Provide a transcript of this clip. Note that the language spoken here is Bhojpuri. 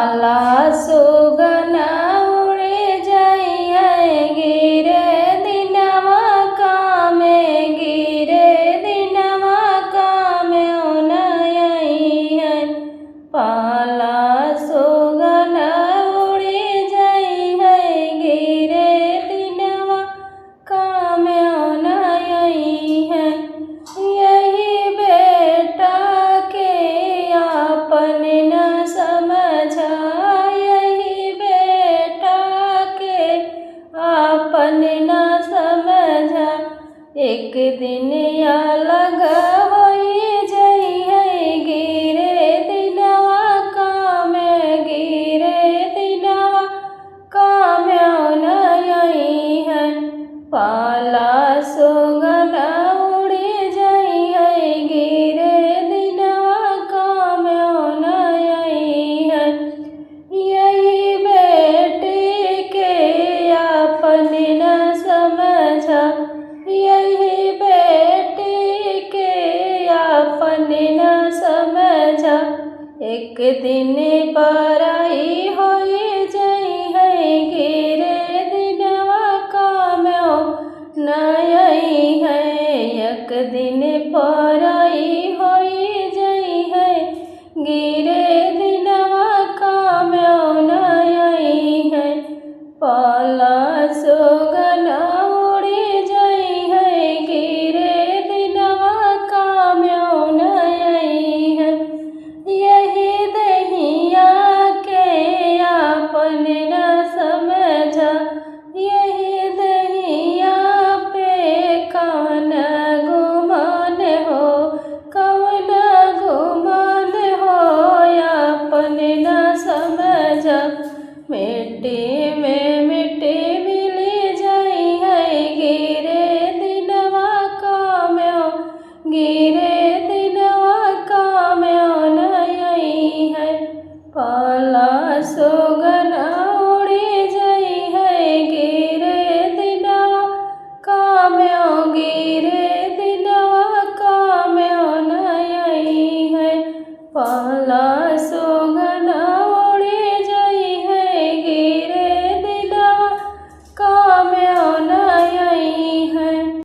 पाला सुगना उड़े जाइए गिरे दिनवा कामे गिरे दिनवा कामे ओनइए पाला सुगना उड़े जाइए गिरे दिनवा कामे ओनइए यही बेटा के आपन न समझा यही बेटा के आपन न समझा एक दिन अलग होई जइहे गिरे दिनवा कामे गिरे दिनवा कामे ओनइए पाला सुगना उड़े जाइए गिरे दिनवा कामे ओनइए यही बेटी के आपन न समझा यही बेटी के आपन न समझा एक दिन पराई होई जइहे गिरे दिनवा कामे ओनइए एक दिन पराई होई जइहे गिरे दिनवा कामे ओनइए पाला सुगना उड़े जाइए गिरे दिनवा कामे ओनइए यही दहिया के आपन न समझा यही दहिया पे कौन गुमान हो कौन गुमान हो आपन न समझा मिट्टी में मिट्टी मिली जाइए गिरे दिनवा कामे गिरे दिनवा कामे ओनइए पाला सुगना उड़े जाइए गिरे दिनवा कामे गिरे दिनवा कामे ओनइए पाला